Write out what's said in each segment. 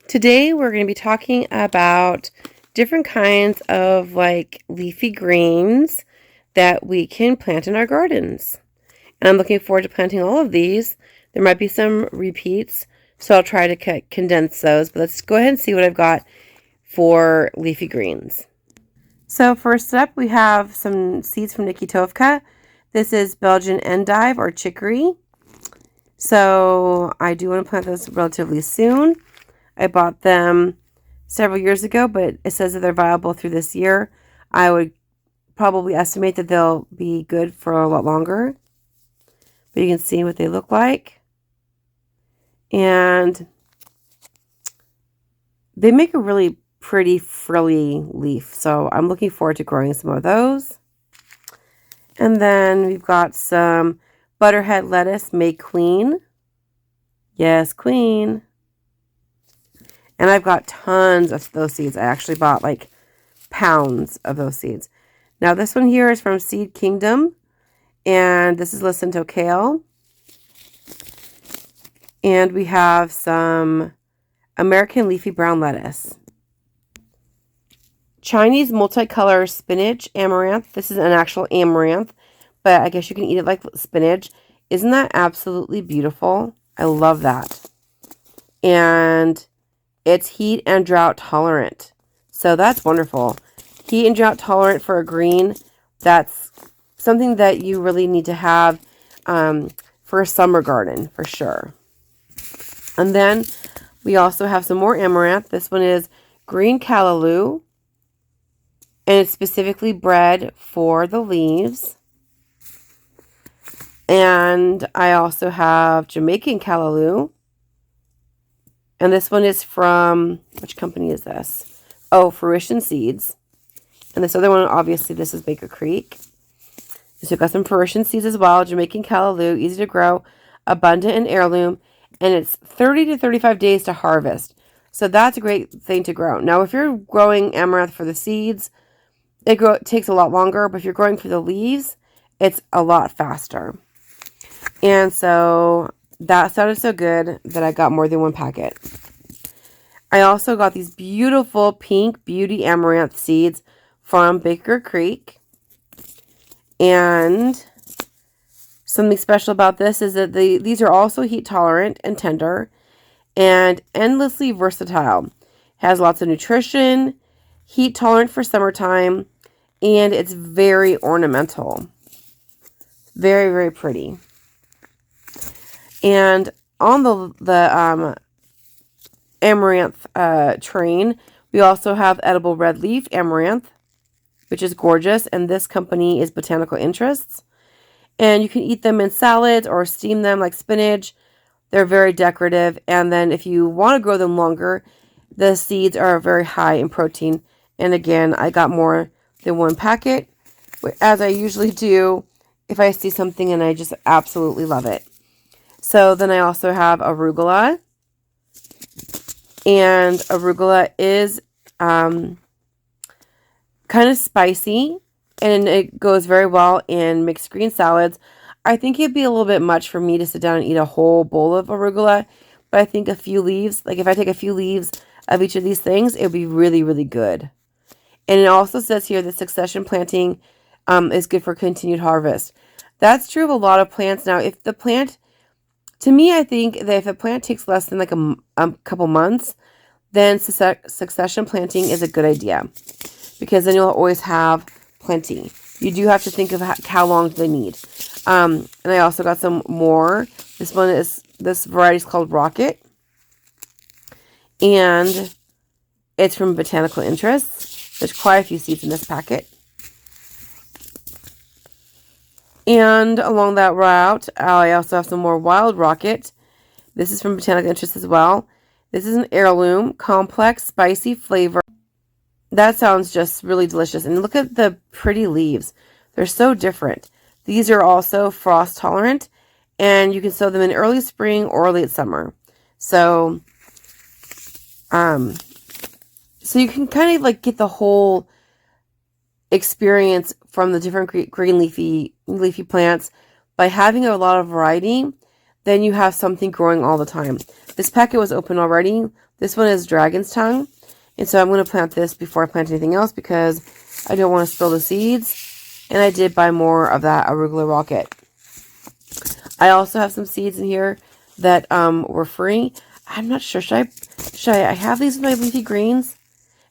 Today we're going to be talking about different kinds of leafy greens that we can plant in our gardens. And I'm looking forward to planting all of these. There might be some repeats, so I'll try to condense those. But let's go ahead and see what I've got for leafy greens. So first up, we have some seeds from Nikki Tovka. This is Belgian endive or chicory. So I do want to plant those relatively soon. I bought them several years ago, but it says that they're viable through this year. I would probably estimate that they'll be good for a lot longer. But you can see what they look like. And they make a really pretty frilly leaf. So I'm looking forward to growing some of those. And then we've got some butterhead lettuce, Make Queen. Yes, Queen. And I've got tons of those seeds. I actually bought like pounds of those seeds. Now this one here is from Seed Kingdom. And this is Lacento Kale. And we have some American Leafy Brown Lettuce. Chinese multicolor spinach, amaranth. This is an actual amaranth, but I guess you can eat it like spinach. Isn't that absolutely beautiful? I love that. And it's heat and drought tolerant. So that's wonderful. Heat and drought tolerant for a green. That's something that you really need to have for a summer garden for sure. And then we also have some more amaranth. This one is green callaloo. And it's specifically bred for the leaves. And I also have Jamaican callaloo. And this one is from, which company is this? Oh, Fruition Seeds. And this other one, obviously, this is Baker Creek. So we've got some Fruition Seeds as well. Jamaican callaloo, easy to grow, abundant in heirloom. And it's 30 to 35 days to harvest. So that's a great thing to grow. Now, if you're growing amaranth for the seeds, it takes a lot longer. But if you're growing for the leaves, it's a lot faster. And so that sounded so good that I got more than one packet. I also got these beautiful pink beauty amaranth seeds from Baker Creek. And something special about this is that these are also heat tolerant and tender and endlessly versatile. It has lots of nutrition, heat tolerant for summertime, and it's very ornamental. Very, very pretty. And on the amaranth train, we also have edible red leaf amaranth, which is gorgeous. And this company is Botanical Interests. And you can eat them in salads or steam them like spinach. They're very decorative. And then if you want to grow them longer, the seeds are very high in protein. And again, I got more than one packet, as I usually do if I see something and I just absolutely love it. So then I also have arugula. And arugula is kind of spicy. And it goes very well in mixed green salads. I think it'd be a little bit much for me to sit down and eat a whole bowl of arugula. But I think a few leaves, like if I take a few leaves of each of these things, it would be really, really good. And it also says here that succession planting is good for continued harvest. That's true of a lot of plants. Now, if the plant, to me, I think that if a plant takes less than like a couple months, then succession planting is a good idea. Because then you'll always have plenty. You do have to think of how long they need. And I also got some more. This variety is called Rocket. And it's from Botanical Interests. There's quite a few seeds in this packet. And along that route, I also have some more Wild Rocket. This is from Botanical Interests as well. This is an heirloom, complex, spicy flavor. That sounds just really delicious. And look at the pretty leaves. They're so different. These are also frost tolerant. And you can sow them in early spring or late summer. So you can kind of like get the whole experience from the different green leafy plants by having a lot of variety. then you have something growing all the time. This packet was open already. This one is dragon's tongue. And so I'm going to plant this before I plant anything else because I don't want to spill the seeds. And I did buy more of that arugula rocket. I also have some seeds in here that were free. I'm not sure. Should I have these with my leafy greens?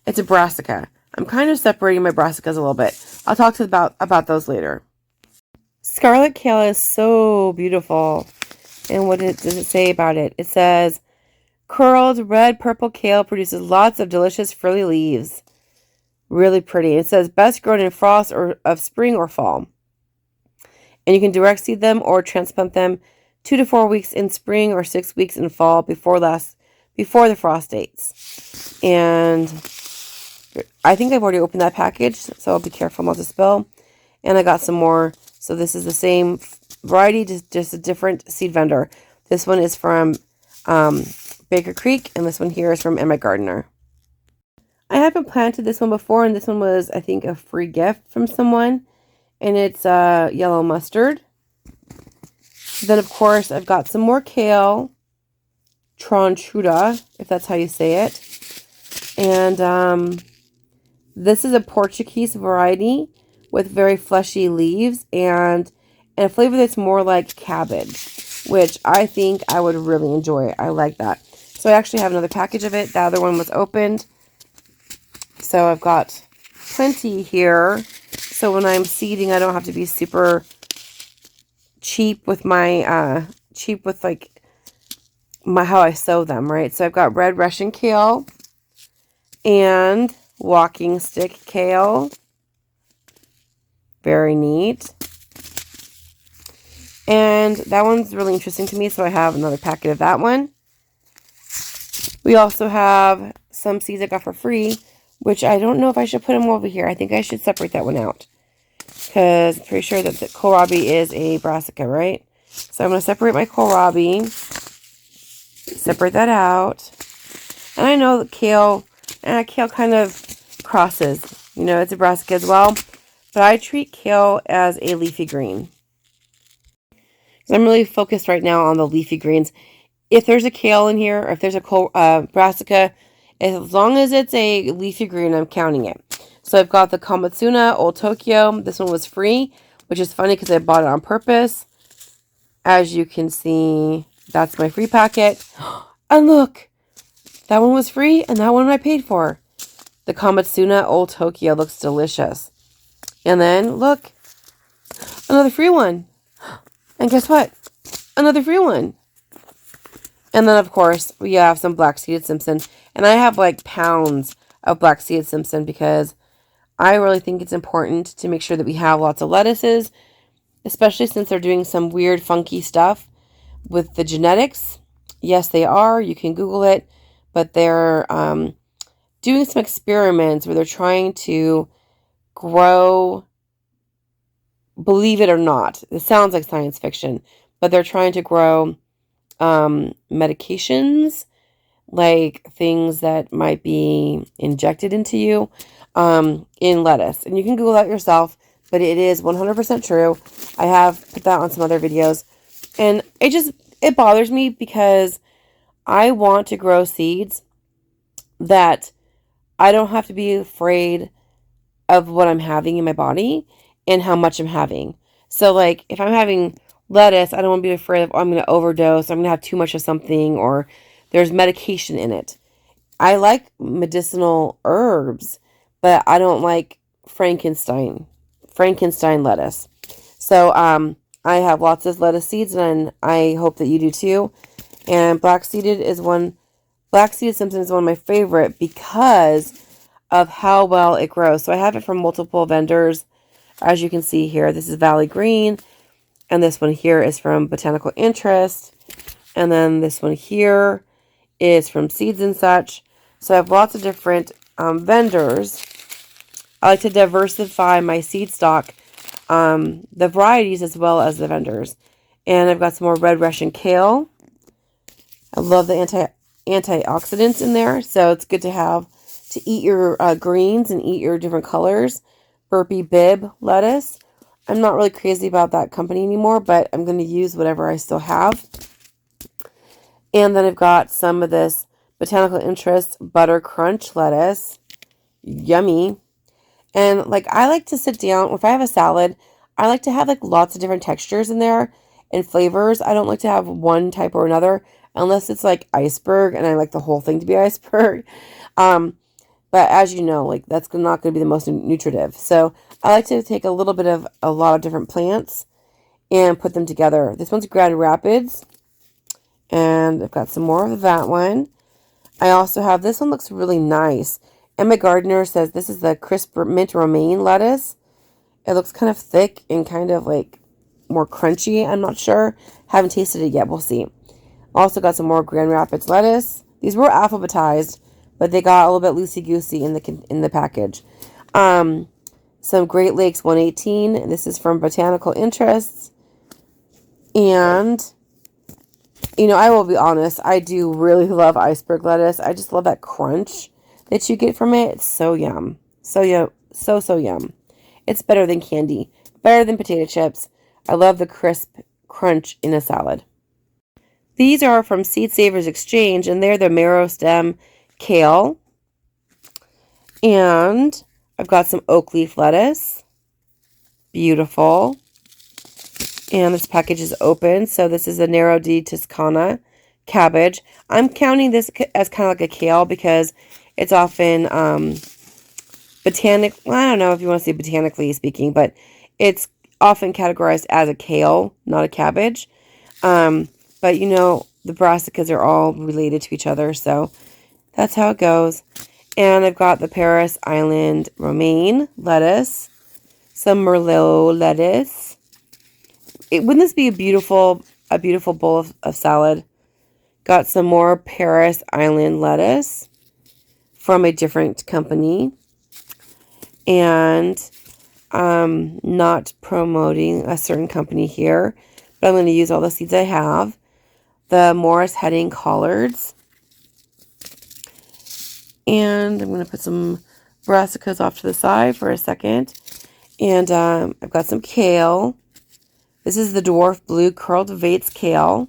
It's a brassica. I'm kind of separating my brassicas a little bit. I'll talk about those later. Scarlet kale is so beautiful. And what does it say about it? It says, curled red purple kale produces lots of delicious frilly leaves. Really pretty. It says best grown in frost or of spring or fall. And you can direct seed them or transplant them 2 to 4 weeks in spring or 6 weeks in fall before the frost dates. And I think I've already opened that package, so I'll be careful not to spill. And I got some more. So this is the same variety, just a different seed vendor. This one is from Baker Creek, and this one here is from Emma Gardner. I haven't planted this one before, and this one was, I think, a free gift from someone. And it's yellow mustard. Then, of course, I've got some more kale. Trontruda, if that's how you say it. And this is a Portuguese variety with very fleshy leaves and a flavor that's more like cabbage, which I think I would really enjoy. I like that. So I actually have another package of it. The other one was opened. So I've got plenty here. So when I'm seeding, I don't have to be super cheap with my, how I sow them, right? So I've got red Russian kale and walking stick kale. Very neat. And that one's really interesting to me, so I have another packet of that one. We also have some seeds I got for free, which I don't know if I should put them over here. I think I should separate that one out, because I'm pretty sure that the kohlrabi is a brassica, right? So I'm going to separate my kohlrabi, separate that out. And I know that kale kind of crosses. You know, it's a brassica as well. But I treat kale as a leafy green. So I'm really focused right now on the leafy greens. If there's a kale in here, or if there's a brassica, as long as it's a leafy green, I'm counting it. So I've got the Komatsuna Old Tokyo. This one was free, which is funny because I bought it on purpose. As you can see, that's my free packet. And look, that one was free, and that one I paid for. The Komatsuna Old Tokyo looks delicious. And then, look, another free one. And guess what? Another free one. And then, of course, we have some black-seeded Simpson. And I have, like, pounds of black-seeded Simpson because I really think it's important to make sure that we have lots of lettuces, especially since they're doing some weird, funky stuff with the genetics. Yes, they are. You can Google it. But they're doing some experiments where they're trying to grow, believe it or not, it sounds like science fiction, but they're trying to grow medications, like things that might be injected into you in lettuce. And you can Google that yourself, but it is 100% true. I have put that on some other videos. And it bothers me because I want to grow seeds that I don't have to be afraid of what I'm having in my body and how much I'm having. So, like, if I'm having lettuce, I don't want to be afraid of, I'm going to overdose, I'm going to have too much of something, or there's medication in it. I like medicinal herbs, but I don't like Frankenstein lettuce. So, I have lots of lettuce seeds, and I hope that you do too. And black-seeded Simpson is one of my favorite because of how well it grows. So I have it from multiple vendors. As you can see here, this is Valley Green. And this one here is from Botanical Interest. And then this one here is from Seeds and Such. So I have lots of different vendors. I like to diversify my seed stock, the varieties as well as the vendors. And I've got some more red Russian kale. I love the antioxidants in there. So it's good to have to eat your greens and eat your different colors. Burpee Bib lettuce. I'm not really crazy about that company anymore, but I'm going to use whatever I still have. And then I've got some of this Botanical Interest Butter Crunch lettuce. Yummy. And like I like to sit down, if I have a salad, I like to have like lots of different textures in there and flavors. I don't like to have one type or another unless it's like iceberg and I like the whole thing to be iceberg. But as you know, like that's not going to be the most nutritive. So I like to take a little bit of a lot of different plants and put them together. This one's Grand Rapids. And I've got some more of that one. I also have, this one looks really nice. Emma Gardner says this is the crisp mint romaine lettuce. It looks kind of thick and kind of like more crunchy. I'm not sure. Haven't tasted it yet. We'll see. Also got some more Grand Rapids lettuce. These were alphabetized, but they got a little bit loosey-goosey in the package. Some Great Lakes 118. This is from Botanical Interests. And you know, I will be honest, I do really love iceberg lettuce. I just love that crunch that you get from it. It's so yum. So yum. So yum. It's better than candy. Better than potato chips. I love the crisp crunch in a salad. These are from Seed Savers Exchange, and they're the marrow stem kale. And I've got some oak leaf lettuce. Beautiful. And this package is open. So this is a Nero di Toscana cabbage. I'm counting this as kind of like a kale because it's often botanic. Well, I don't know if you want to say botanically speaking, but it's often categorized as a kale, not a cabbage. But you know, the brassicas are all related to each other, so that's how it goes. And I've got the Paris Island romaine lettuce, some Merlot lettuce. Wouldn't this be a beautiful bowl of salad? Got some more Paris Island lettuce from a different company. And not promoting a certain company here, but I'm going to use all the seeds I have. The Morris Heading Collards. And I'm going to put some brassicas off to the side for a second. And I've got some kale. This is the Dwarf Blue Curled Vates Kale.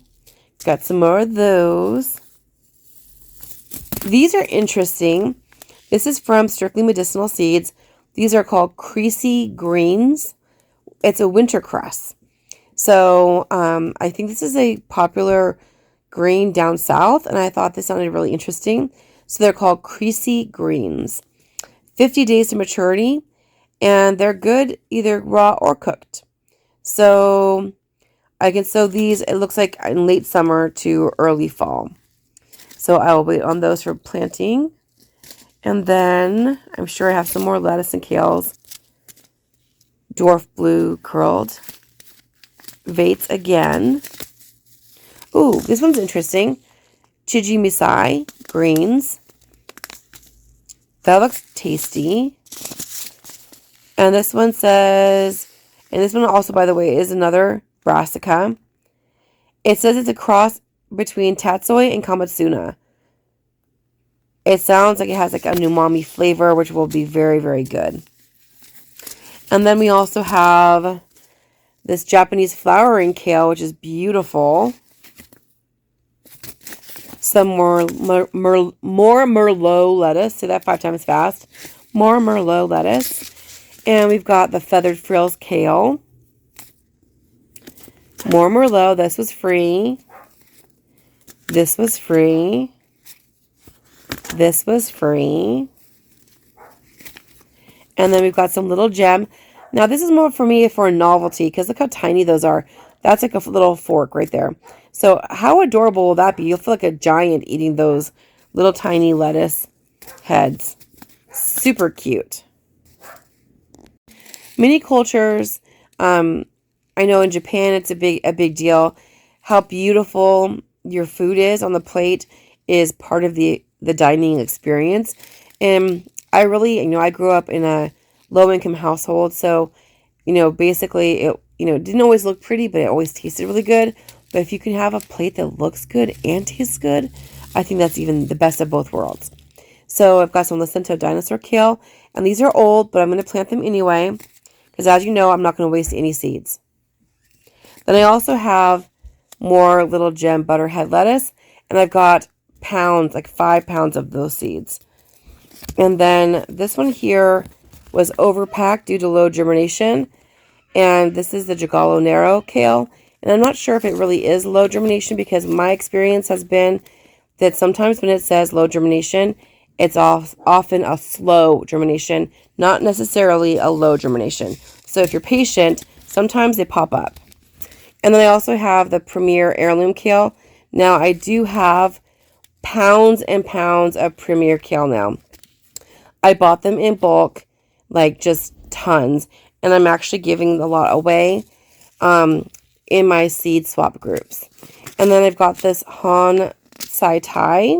Got some more of those. These are interesting. This is from Strictly Medicinal Seeds. These are called Creasy Greens. It's a wintercress. So I think this is a popular green down south, and I thought this sounded really interesting. So they're called Creasy Greens. 50 days to maturity, and they're good either raw or cooked. So I can sow these, it looks like in late summer to early fall. So I will wait on those for planting. And then I'm sure I have some more lettuce and kales. Dwarf Blue Curled Vates again. Ooh, this one's interesting. Chiji Misai Greens. That looks tasty. And this one says, and this one also, by the way, is another Brassica. It says it's a cross between Tatsoi and Kamatsuna. It sounds like it has like a umami flavor, which will be very, very good. And then we also have this Japanese flowering kale, which is beautiful. Some more Merlot lettuce. Say that 5 times fast. More Merlot lettuce. And we've got the Feathered Frills kale. More Merlot. This was free. This was free. This was free. And then we've got some little gem. Now, this is more for me for a novelty because look how tiny those are. That's like a little fork right there. So how adorable will that be? You'll feel like a giant eating those little tiny lettuce heads. Super cute. Mini cultures. I know in Japan it's a big deal. How beautiful your food is on the plate is part of the dining experience. And I really, I grew up in a low-income household, so, basically it, didn't always look pretty, but it always tasted really good. But if you can have a plate that looks good and tastes good, I think that's even the best of both worlds. So I've got some Lacento dinosaur kale, and these are old, but I'm going to plant them anyway, because as you know, I'm not going to waste any seeds. Then I also have more little gem butterhead lettuce, And I've got pounds, like 5 pounds of those seeds. And then this one here was overpacked due to low germination. And this is the Gigallo Narrow kale. And I'm not sure if it really is low germination, because my experience has been that sometimes when it says low germination, it's often a slow germination, not necessarily a low germination. So if you're patient, sometimes they pop up. And then I also have the Premier Heirloom Kale. Now I do have pounds and pounds of Premier Kale now. I bought them in bulk, like just tons. And I'm actually giving a lot away in my seed swap groups. And then I've got this Han Sai Tai,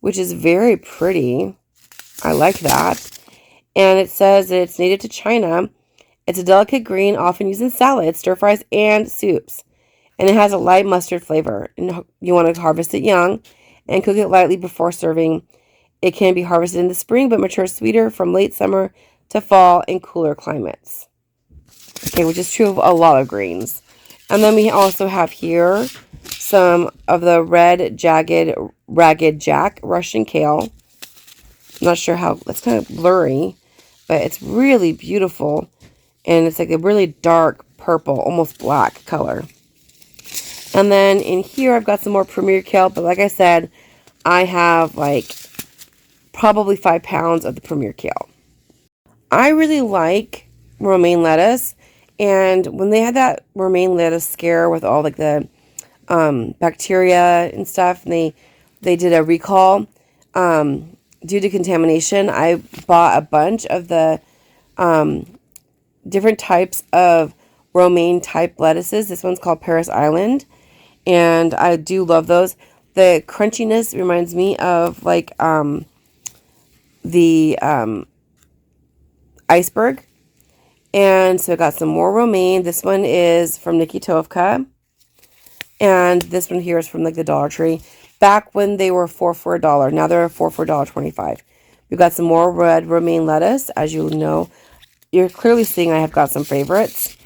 which is very pretty. I like that. And it says that it's native to China. It's a delicate green, often used in salads, stir fries, and soups. And it has a light mustard flavor. And you want to harvest it young and cook it lightly before serving. It can be harvested in the spring, but matures sweeter from late summer to fall in cooler climates. Okay, which is true of a lot of greens. And then we also have here some of the red jagged ragged Jack Russian kale. I'm not sure how, that's kind of blurry, but it's really beautiful. And it's like a really dark purple, almost black color. And then in here I've got some more Premier kale, but like I said, I have like probably 5 pounds of the Premier kale. I really like romaine lettuce, and when they had that romaine lettuce scare with all like the bacteria and stuff, and they did a recall due to contamination, I bought a bunch of the different types of romaine type lettuces. This one's called Paris Island, and I do love those. The crunchiness reminds me of like the iceberg. And so I got some more romaine. This one is from Nikki Tovka. And this one here is from like the Dollar Tree. Back when they were 4 for $1. Now they're 4 for $1.25. We've got some more red romaine lettuce. As you know, you're clearly seeing I have got some favorites.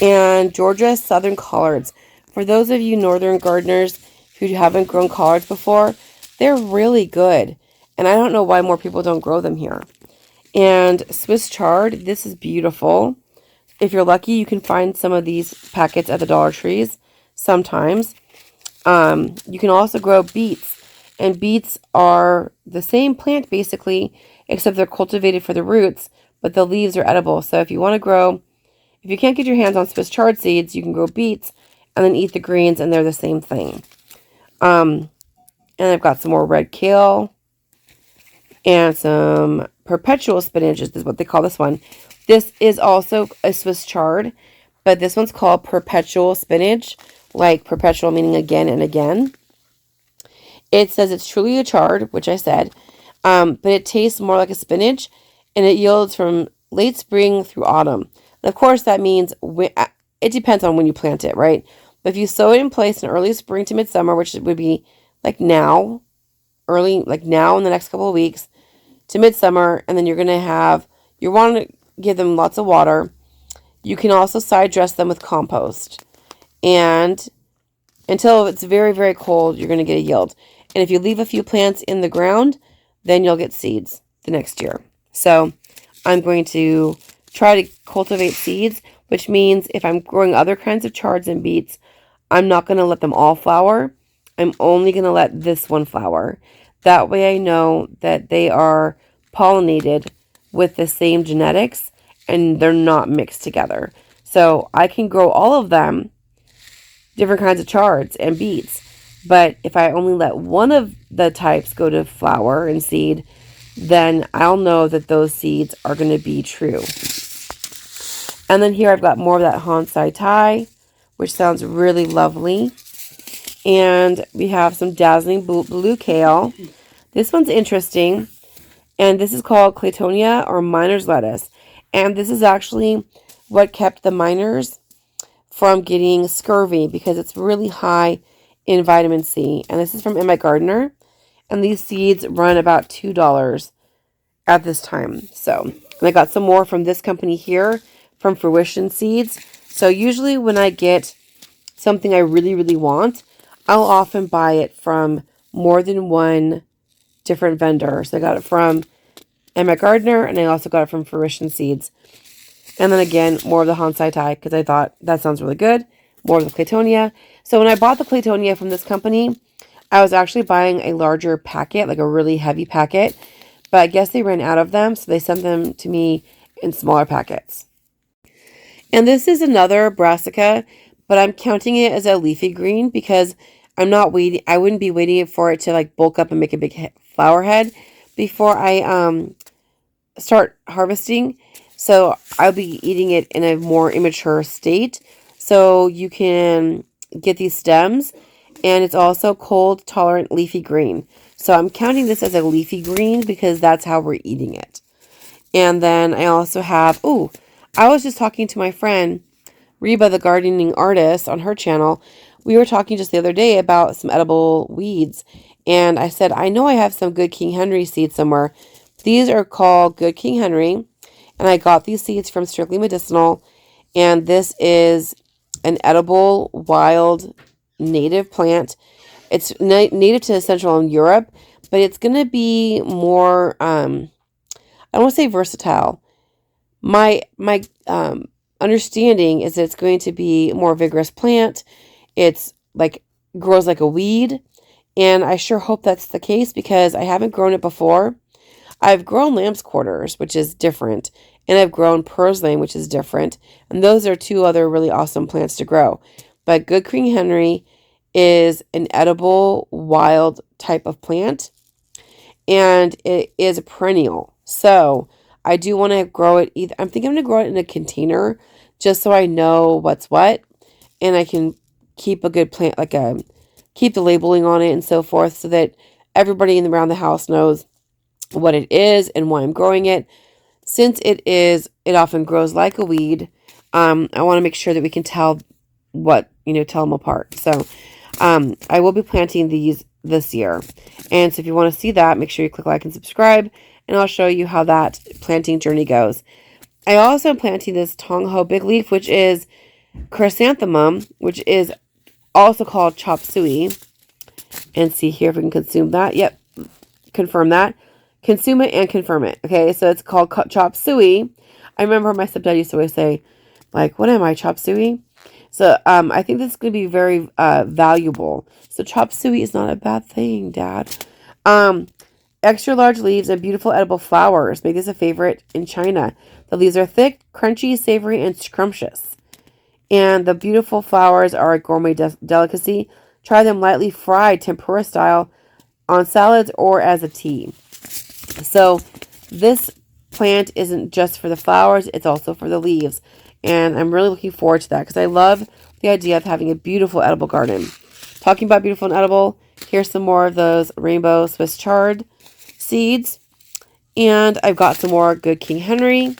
And Georgia Southern Collards. For those of you northern gardeners who haven't grown collards before, they're really good. And I don't know why more people don't grow them here. And Swiss chard, this is beautiful. If you're lucky, you can find some of these packets at the Dollar Trees sometimes. You can also grow beets. And beets are the same plant basically, except they're cultivated for the roots, but the leaves are edible. So if you want to grow, if you can't get your hands on Swiss chard seeds, you can grow beets and then eat the greens, and they're the same thing. And I've got some more red kale and some perpetual spinach is what they call this one. This is also a Swiss chard, but this one's called perpetual spinach, like perpetual meaning again and again. It says it's truly a chard, which I said, but it tastes more like a spinach, and it yields from late spring through autumn. And of course, that means it depends on when you plant it, right? But if you sow it in place in early spring to midsummer, which would be like now, like now in the next couple of weeks to midsummer, and then you're going to have, you want to give them lots of water. You can also side dress them with compost. And until it's very, very cold, you're going to get a yield. And if you leave a few plants in the ground, then you'll get seeds the next year. So I'm going to try to cultivate seeds, which means if I'm growing other kinds of chards and beets, I'm not going to let them all flower. I'm only going to let this one flower. That way I know that they are pollinated with the same genetics and they're not mixed together. So I can grow all of them, different kinds of chards and beets. But if I only let one of the types go to flower and seed, then I'll know that those seeds are going to be true. And then here I've got more of that Han Sai Tai, which sounds really lovely. And we have some dazzling blue kale. This one's interesting. And this is called Claytonia or miner's lettuce. And this is actually what kept the miners from getting scurvy, because it's really high in vitamin C. And this is from In My Gardener. And these seeds run about $2 at this time. So, and I got some more from this company here, from Fruition Seeds. So usually when I get something I really, really want, I'll often buy it from more than one different vendor. So I got it from Emma Gardner, and I also got it from Fruition Seeds. And then again, more of the Hansai Tai, because I thought that sounds really good. More of the Claytonia. So when I bought the Claytonia from this company, I was actually buying a larger packet, like a really heavy packet. But I guess they ran out of them, so they sent them to me in smaller packets. And this is another Brassica, but I'm counting it as a leafy green because I'm not waiting. I wouldn't be waiting for it to like bulk up and make a big flower head before I start harvesting. So I'll be eating it in a more immature state. So you can get these stems, and it's also cold tolerant leafy green. So I'm counting this as a leafy green because that's how we're eating it. And then I also have, I was just talking to my friend, Reba, the gardening artist, on her channel. We were talking just the other day about some edible weeds. And I said, I know I have some good King Henry seeds somewhere. These are called Good King Henry. And I got these seeds from Strictly Medicinal. And this is an edible, wild, native plant. It's native to Central and Europe, but it's going to be more, I don't want to say versatile. My understanding is that it's going to be a more vigorous plant. It's like grows like a weed, and I sure hope that's the case because I haven't grown it before. I've grown lamb's quarters, which is different, and I've grown purslane, which is different, and those are two other really awesome plants to grow. But Good King Henry is an edible, wild type of plant, and it is a perennial. So I do want to grow it. I'm thinking I'm going to grow it in a container just so I know what's what, and I can keep a good plant, keep the labeling on it and so forth, so that everybody around the house knows what it is and why I'm growing it. Since it often grows like a weed, I want to make sure that we can tell them apart. So I will be planting these this year. And so if you want to see that, make sure you click like and subscribe, and I'll show you how that planting journey goes. I also am planting this Tong Ho Big Leaf, which is chrysanthemum, which is also called chop suey. And see here if we can consume that. Yep, confirm that. Consume it and confirm it. Okay, so it's called chop suey. I remember my stepdad used to always say, like, what am I, chop suey? So I think this is going to be very valuable. So chop suey is not a bad thing, Dad. Extra large leaves and beautiful edible flowers make this a favorite in China. The leaves are thick, crunchy, savory, and scrumptious. And the beautiful flowers are a gourmet delicacy. Try them lightly fried, tempura style, on salads or as a tea. So this plant isn't just for the flowers, it's also for the leaves. And I'm really looking forward to that because I love the idea of having a beautiful edible garden. Talking about beautiful and edible, here's some more of those rainbow Swiss chard seeds. And I've got some more Good King Henry.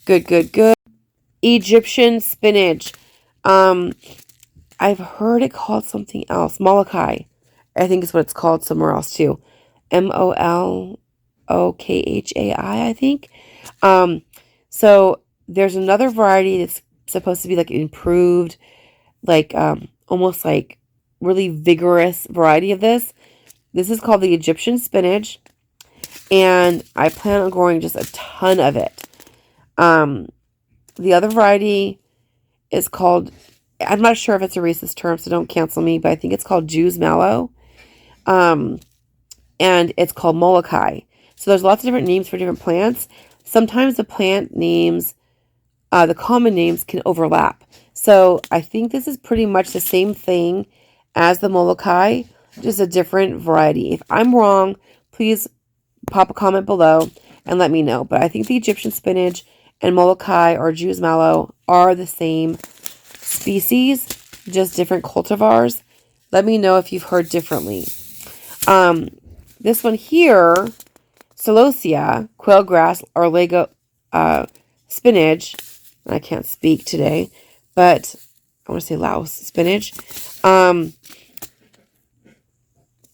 Good. Egyptian spinach. I've heard it called something else. Molokai, I think is what it's called somewhere else too. Molokhi, I think. So there's another variety that's supposed to be like improved, like almost like really vigorous variety of this. This is called the Egyptian spinach, and I plan on growing just a ton of it. The other variety is called, I'm not sure if it's a racist term, so don't cancel me, but I think it's called Jew's Mallow. And it's called Molokai. So there's lots of different names for different plants. Sometimes the plant names, the common names can overlap. So I think this is pretty much the same thing as the Molokai, just a different variety. If I'm wrong, please pop a comment below and let me know. But I think the Egyptian spinach and Molokai or Jew's Mallow are the same species, just different cultivars. Let me know if you've heard differently. This one here, Celosia, quailgrass, or Lego spinach. I can't speak today, but I want to say Laos spinach.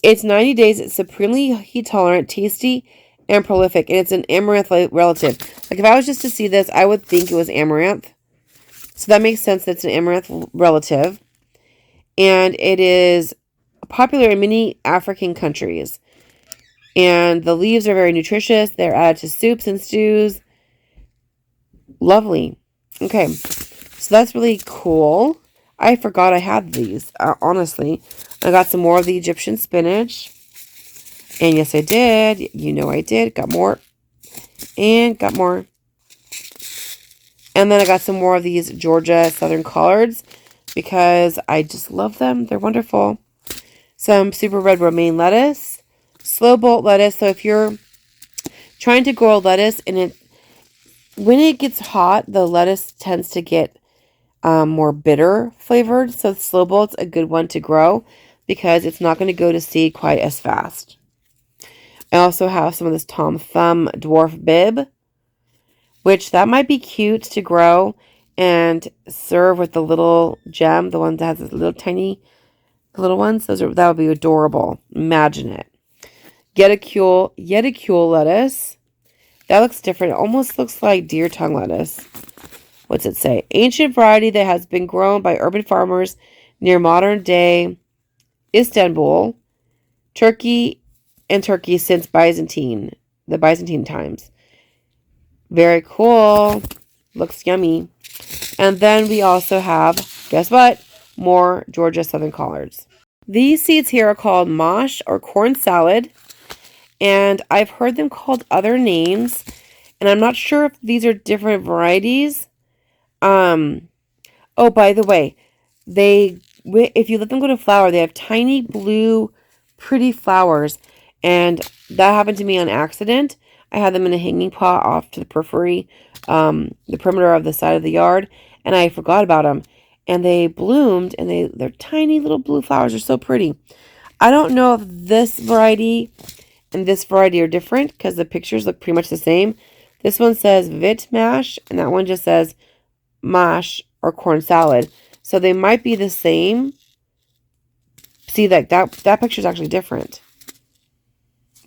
It's 90 days. It's supremely heat tolerant, tasty, and prolific. And it's an amaranth relative. Like if I was just to see this, I would think it was amaranth. So that makes sense that it's an amaranth relative. And it is popular in many African countries. And the leaves are very nutritious. They're added to soups and stews. Lovely. Okay, so that's really cool. I forgot I had these, honestly. I got some more of the Egyptian spinach. And yes, I did. You know I did. Got more. And got more. And then I got some more of these Georgia Southern Collards because I just love them. They're wonderful. Some super red romaine lettuce. Slobolt lettuce. So if you're trying to grow lettuce and when it gets hot, the lettuce tends to get more bitter flavored. So Slobolt's a good one to grow because it's not going to go to seed quite as fast. I also have some of this Tom Thumb Dwarf Bib, which that might be cute to grow and serve with the little gem, the one that has the little tiny little ones. That would be adorable. Imagine it. Yeticule lettuce. That looks different. It almost looks like deer tongue lettuce. What's it say? Ancient variety that has been grown by urban farmers near modern day Istanbul, Turkey since the Byzantine times. Very cool. Looks yummy. And then we also have, guess what? More Georgia Southern Collards. These seeds here are called Mache or corn salad. And I've heard them called other names. And I'm not sure if these are different varieties. Oh, by the way, if you let them go to flower, they have tiny blue, pretty flowers. And that happened to me on accident. I had them in a hanging pot off to the periphery, the perimeter of the side of the yard. And I forgot about them. And they bloomed, and they're tiny little blue flowers. They're so pretty. I don't know if this variety and this variety are different because the pictures look pretty much the same. This one says Vit Mash, and that one just says Mache or corn salad. So they might be the same. See, that picture is actually different.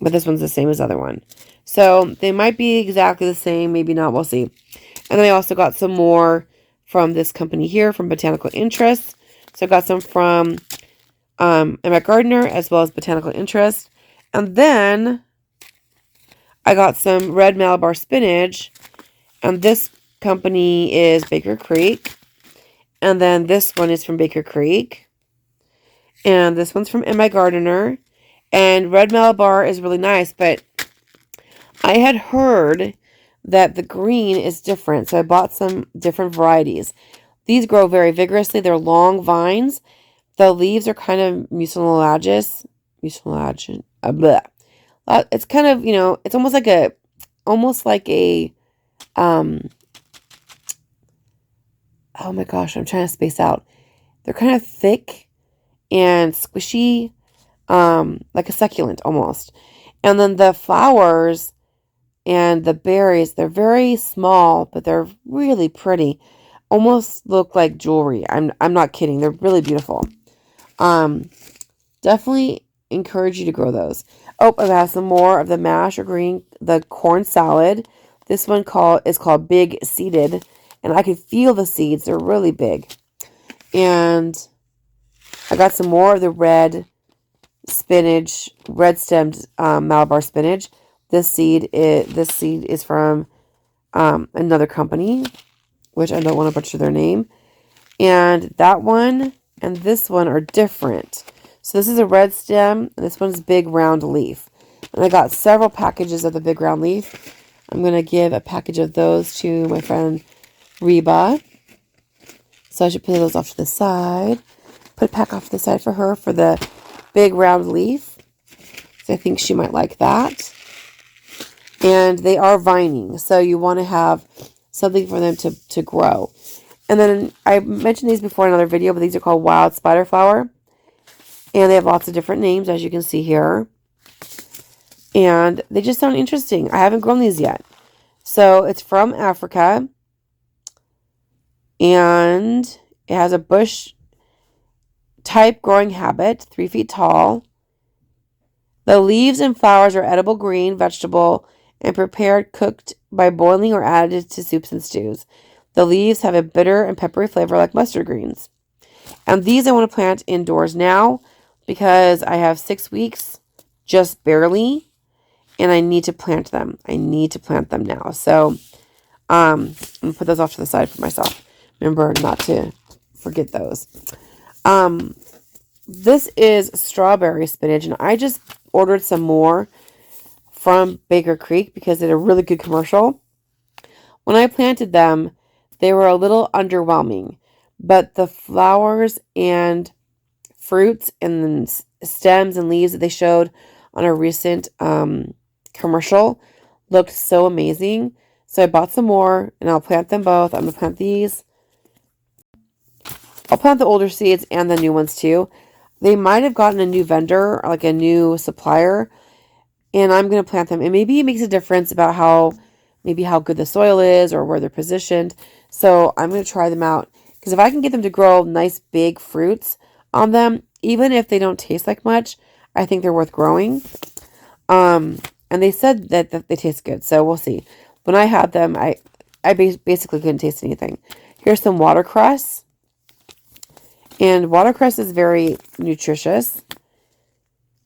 But this one's the same as the other one. So they might be exactly the same. Maybe not. We'll see. And then I also got some more from this company here, from Botanical Interest. So I got some from Emma Gardner as well as Botanical Interest. And then I got some red Malabar Spinach. And this company is Baker Creek. And then this one is from Baker Creek. And this one's from Emma Gardner. And red Malabar is really nice, but I had heard that the green is different, so I bought some different varieties. These grow very vigorously. They're long vines. The leaves are kind of mucilagous. It's kind of, it's almost like a, oh my gosh, I'm trying to space out. They're kind of thick and squishy, like a succulent almost. And then the flowers and the berries, they're very small, but they're really pretty. Almost look like jewelry. I'm not kidding. They're really beautiful. Definitely encourage you to grow those. Oh, I have some more of the mash or the corn salad. This one is called Big Seeded, and I could feel the seeds. They're really big. And I got some more of the red stemmed Malabar spinach. This seed is from another company, which I don't want to butcher their name. And that one and this one are different. So this is a red stem, and this one's big round leaf. And I got several packages of the big round leaf. I'm going to give a package of those to my friend Reba. So I should put those off to the side. Put a pack off to the side for her for the big round leaf. So I think she might like that. And they are vining, so you want to have something for them to grow. And then I mentioned these before in another video, but these are called wild spider flower. And they have lots of different names, as you can see here. And they just sound interesting. I haven't grown these yet. So it's from Africa. And it has a bush type growing habit, 3 feet tall. The leaves and flowers are edible green vegetable and prepared, cooked by boiling or added to soups and stews. The leaves have a bitter and peppery flavor like mustard greens. And these I want to plant indoors now because I have 6 weeks, just barely, and I need to plant them. I need to plant them now. So I'm going to put those off to the side for myself. Remember not to forget those. This is strawberry spinach, and I just ordered some more from Baker Creek because they had a really good commercial. When I planted them, they were a little underwhelming, but the flowers and fruits and stems and leaves that they showed on a recent commercial looked so amazing. So I bought some more, and I'll plant them both. I'm going to plant these. I'll plant the older seeds and the new ones too. They might have gotten a new vendor, or like a new supplier, and I'm going to plant them. And maybe it makes a difference about how good the soil is or where they're positioned. So I'm going to try them out. Because if I can get them to grow nice big fruits on them, even if they don't taste like much, I think they're worth growing. And they said that they taste good, so we'll see. When I had them, I basically couldn't taste anything. Here's some watercress. And watercress is very nutritious.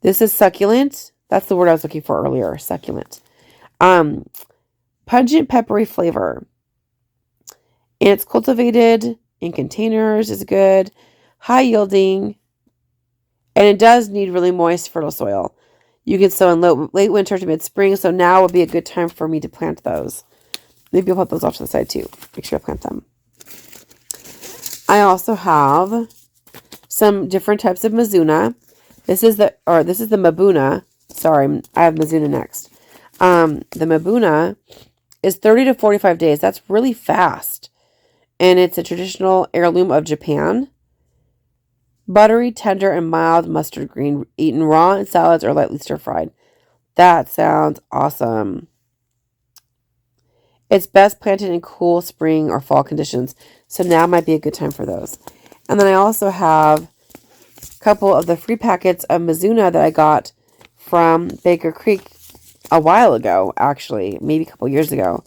This is succulent. That's the word I was looking for earlier, succulent. Pungent peppery flavor. And it's cultivated in containers, is good. High yielding. And it does need really moist, fertile soil. You can sow in late winter to mid-spring, so now would be a good time for me to plant those. Maybe I'll put those off to the side too. Make sure I plant them. I also have some different types of Mizuna. This is the Mabuna. Sorry, I have Mizuna next. The Mabuna is 30 to 45 days. That's really fast. And it's a traditional heirloom of Japan. Buttery, tender, and mild mustard green, eaten raw in salads or lightly stir-fried. That sounds awesome. It's best planted in cool spring or fall conditions, so now might be a good time for those. And then I also have a couple of the free packets of Mizuna that I got from Baker Creek a while ago, actually, maybe a couple years ago.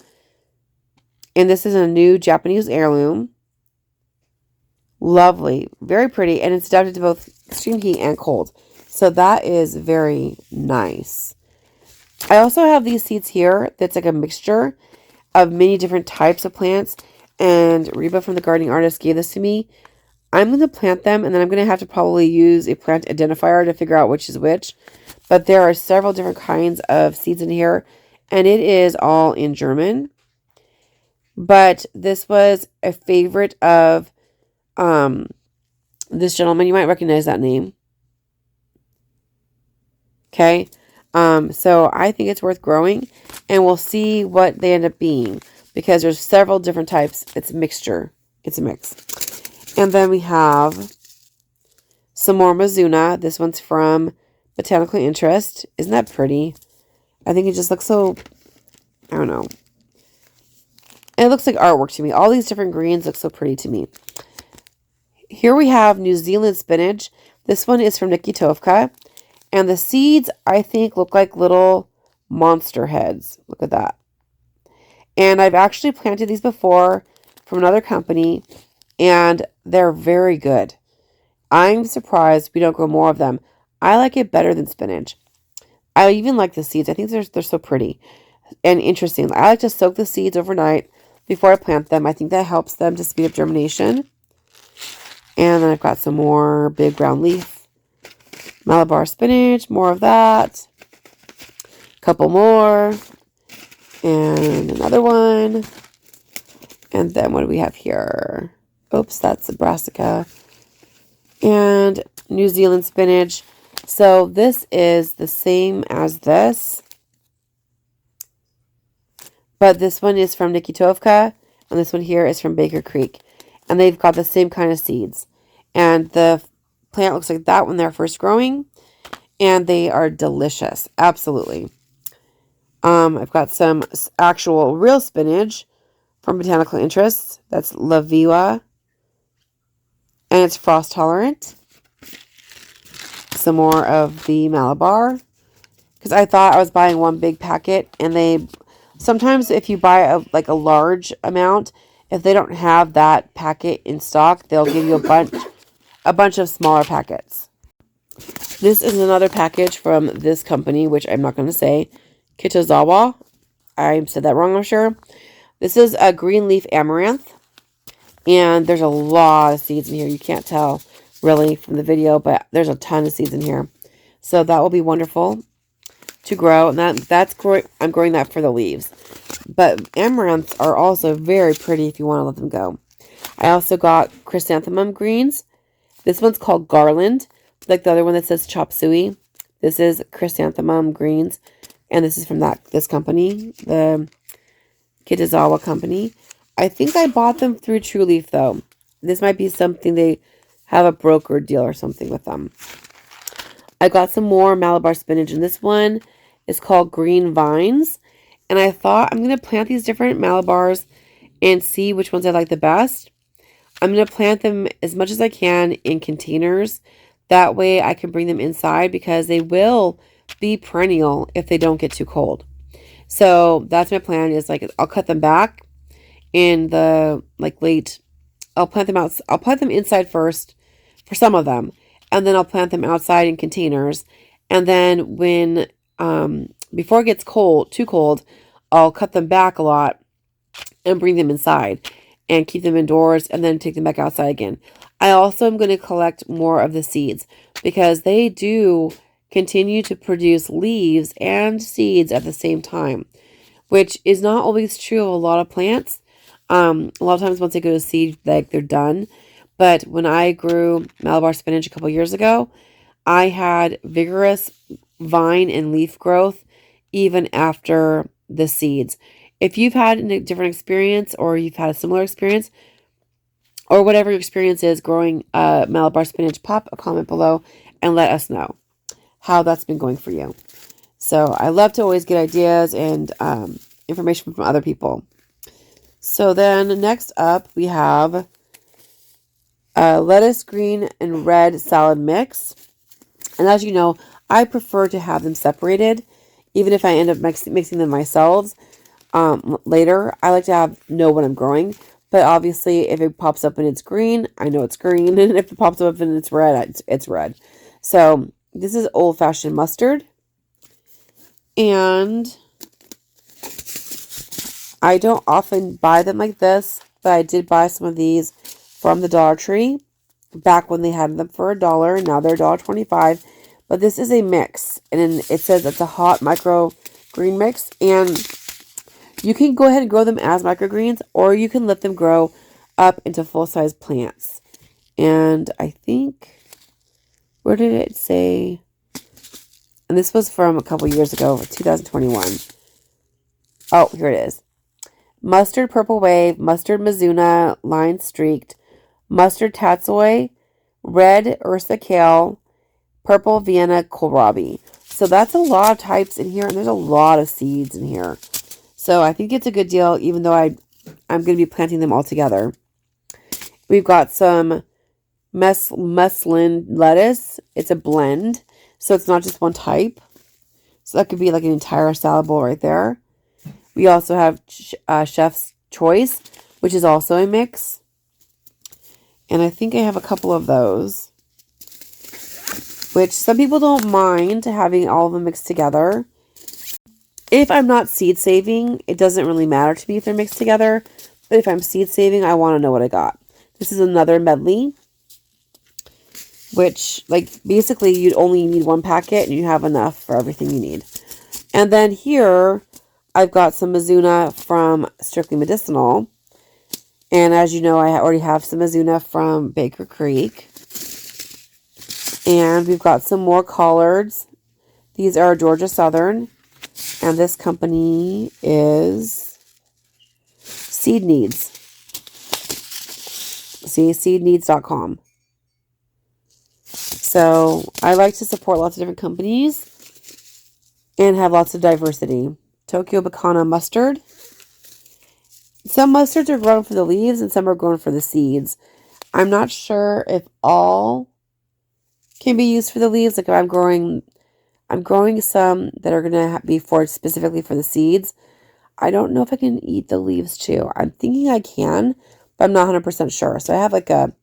And this is a new Japanese heirloom. Lovely, very pretty, and it's adapted to both extreme heat and cold. So that is very nice. I also have these seeds here that's like a mixture of many different types of plants. And Reba from the Gardening Artist gave this to me. I'm going to plant them, and then I'm going to have to probably use a plant identifier to figure out which is which. But there are several different kinds of seeds in here, and it is all in German. But this was a favorite of this gentleman. You might recognize that name. Okay. So I think it's worth growing, and we'll see what they end up being, because there's several different types. It's a mixture. It's a mix. And then we have some more Mizuna. This one's from Botanical Interest. Isn't that pretty? I think it just looks so, I don't know. It looks like artwork to me. All these different greens look so pretty to me. Here we have New Zealand spinach. This one is from Nikitovka. And the seeds, I think, look like little monster heads. Look at that. And I've actually planted these before from another company, and they're very good. I'm surprised we don't grow more of them. I like it better than spinach. I even like the seeds. I think they're so pretty and interesting. I like to soak the seeds overnight before I plant them. I think that helps them to speed up germination. And then I've got some more big brown leaf. Malabar spinach, more of that. A couple more. And another one. And then what do we have here? Oops, that's the Brassica. And New Zealand spinach. So this is the same as this. But this one is from Nikitovka. And this one here is from Baker Creek. And they've got the same kind of seeds. And the plant looks like that when they're first growing. And they are delicious. Absolutely. I've got some actual real spinach from Botanical Interests. That's La Viva. And it's frost tolerant. Some more of the Malabar. Because I thought I was buying one big packet. And they sometimes if you buy a large amount, if they don't have that packet in stock, they'll give you a bunch a bunch of smaller packets. This is another package from this company, which I'm not going to say. Kitazawa. I said that wrong, I'm sure. This is a green leaf amaranth. And there's a lot of seeds in here. You can't tell really from the video, but there's a ton of seeds in here. So that will be wonderful to grow. And that's great. I'm growing that for the leaves. But amaranths are also very pretty if you want to let them go. I also got chrysanthemum greens. This one's called Garland, like the other one that says Chop Suey. This is chrysanthemum greens, and this is from this company, the Kitazawa company. I think I bought them through True Leaf, though. This might be something they have a broker deal or something with them. I got some more Malabar spinach, and this one is called Green Vines. And I thought I'm going to plant these different Malabars and see which ones I like the best. I'm going to plant them as much as I can in containers. That way I can bring them inside because they will be perennial if they don't get too cold. So that's my plan, is like I'll cut them back in the late. I'll plant them inside first for some of them, and then I'll plant them outside in containers. And then when before it gets too cold, I'll cut them back a lot and bring them inside and keep them indoors and then take them back outside again. I also am going to collect more of the seeds because they do continue to produce leaves and seeds at the same time, which is not always true of a lot of plants. A lot of times once they go to seed, they're done. But when I grew Malabar spinach a couple years ago, I had vigorous vine and leaf growth even after the seeds. If you've had a different experience or you've had a similar experience or whatever your experience is growing Malabar spinach, pop a comment below and let us know how that's been going for you. So I love to always get ideas and information from other people. So then next up we have lettuce, green, and red salad mix. And as you know, I prefer to have them separated, even if I end up mixing them myself later. I like to know what I'm growing. But obviously, if it pops up and it's green, I know it's green. And if it pops up and it's red, it's red. So this is old-fashioned mustard. And I don't often buy them like this, but I did buy some of these from the Dollar Tree back when they had them for $1. Now they're $1.25. But this is a mix, and it says it's a hot micro green mix, and you can go ahead and grow them as microgreens, or you can let them grow up into full-size plants. And I think, where did it say? And this was from a couple years ago, 2021. Oh, here it is. Mustard Purple Wave, Mustard Mizuna, Line Streaked, Mustard Tatsoi, Red Ursa Kale, Purple Vienna Kohlrabi. So that's a lot of types in here, and there's a lot of seeds in here. So I think it's a good deal, even though I'm going to be planting them all together. We've got some muslin lettuce. It's a blend, so it's not just one type. So that could be like an entire salad bowl right there. We also have Chef's Choice, which is also a mix. And I think I have a couple of those, which some people don't mind having all of them mixed together. If I'm not seed saving, it doesn't really matter to me if they're mixed together. But if I'm seed saving, I want to know what I got. This is another medley, which, basically you'd only need one packet and you have enough for everything you need. And then here, I've got some Mizuna from Strictly Medicinal. And as you know, I already have some Mizuna from Baker Creek. And we've got some more Collards. These are Georgia Southern. And this company is Seed Needs. See, seedneeds.com. So I like to support lots of different companies and have lots of diversity. Tokyo Bacana mustard. Some mustards are grown for the leaves and some are grown for the seeds. I'm not sure if all can be used for the leaves. Like if I'm growing some that are going to be specifically for the seeds. I don't know if I can eat the leaves too. I'm thinking I can, but I'm not 100% sure. So I have like a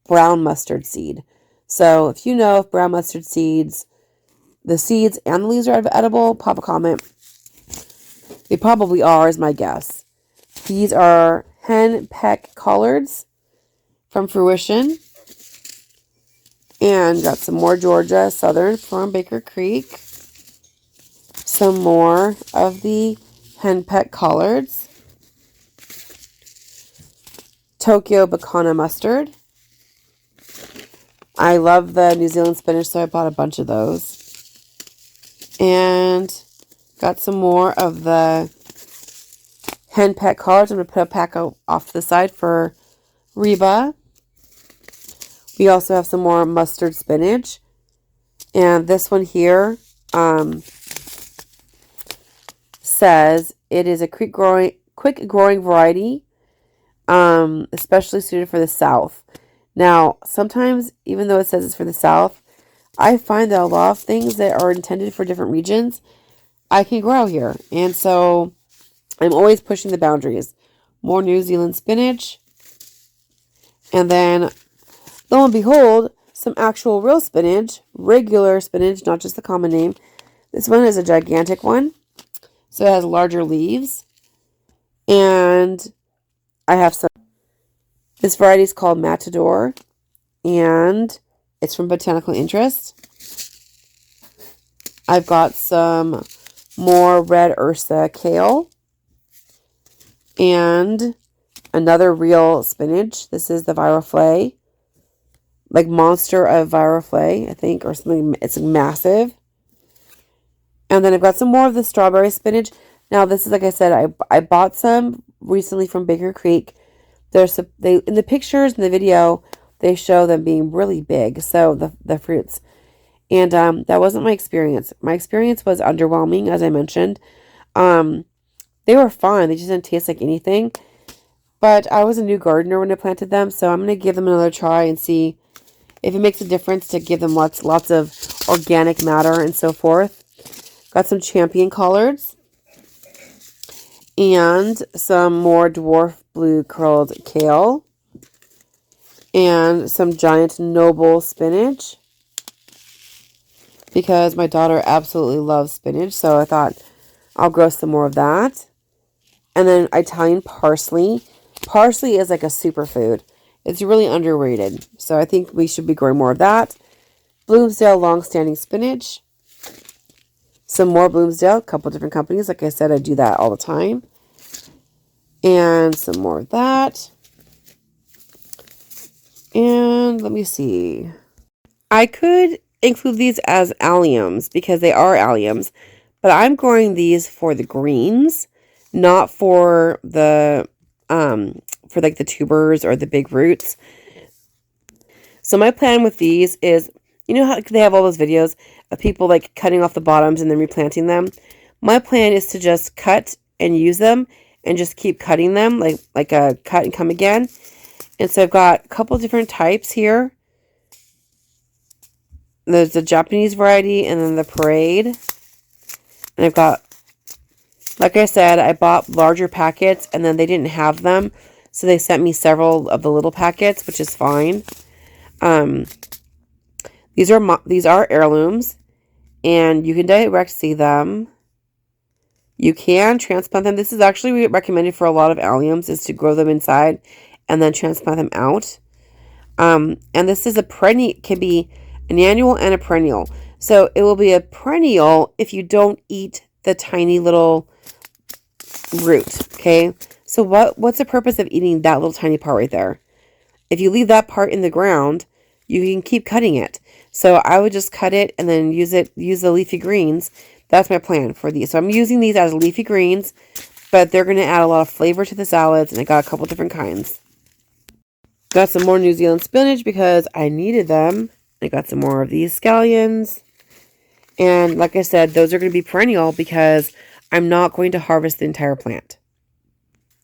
brown mustard seed. So if you know if brown mustard seeds, the seeds and the leaves are edible, pop a comment. They probably are, is my guess. These are hen peck collards from Fruition. And got some more Georgia Southern from Baker Creek. Some more of the henpeck collards. Tokyo Bacana mustard. I love the New Zealand spinach, so I bought a bunch of those. And got some more of the henpeck collards. I'm going to put a pack off to the side for Reba. We also have some more mustard spinach. And this one here says it is a quick growing variety, especially suited for the South. Now, sometimes, even though it says it's for the South, I find that a lot of things that are intended for different regions, I can grow here. And so I'm always pushing the boundaries. More New Zealand spinach. And then, lo and behold, some actual real spinach, regular spinach, not just the common name. This one is a gigantic one, so it has larger leaves. And I have some. This variety is called Matador, and it's from Botanical Interest. I've got some more Red Ursa kale, and another real spinach. This is the Viroflay. Like monster of Viroflay, I think, or something. It's massive. And then I've got some more of the strawberry spinach. Now, this is, like I said, I bought some recently from Baker Creek. They in the pictures in the video, they show them being really big. So the fruits, and that wasn't my experience. My experience was underwhelming, as I mentioned. They were fine. They just didn't taste like anything. But I was a new gardener when I planted them, so I'm gonna give them another try and see if it makes a difference to give them lots of organic matter and so forth. Got some champion collards. And some more dwarf blue curled kale. And some giant noble spinach. Because my daughter absolutely loves spinach, so I thought I'll grow some more of that. And then Italian parsley. Parsley is like a superfood. It's really underrated. So I think we should be growing more of that. Bloomsdale long-standing spinach. Some more Bloomsdale, a couple different companies. Like I said, I do that all the time. And some more of that. And let me see. I could include these as alliums because they are alliums. But I'm growing these for the greens, not for the for like the tubers or the big roots. So my plan with these is, you know how they have all those videos of people like cutting off the bottoms and then replanting them? My plan is to just cut and use them and just keep cutting them like a cut and come again. And so I've got a couple different types here. There's the Japanese variety and then the Parade. And I've got, like I said, I bought larger packets and then they didn't have them. So they sent me several of the little packets, which is fine. These are heirlooms, and you can direct see them. You can transplant them. This is actually recommended for a lot of alliums, is to grow them inside and then transplant them out. And this is a perennial, can be an annual and a perennial. So it will be a perennial if you don't eat the tiny little root. Okay. So what's the purpose of eating that little tiny part right there? If you leave that part in the ground, you can keep cutting it. So I would just cut it and then use the leafy greens. That's my plan for these. So I'm using these as leafy greens, but they're going to add a lot of flavor to the salads, and I got a couple different kinds. Got some more New Zealand spinach because I needed them. I got some more of these scallions. And like I said, those are going to be perennial because I'm not going to harvest the entire plant.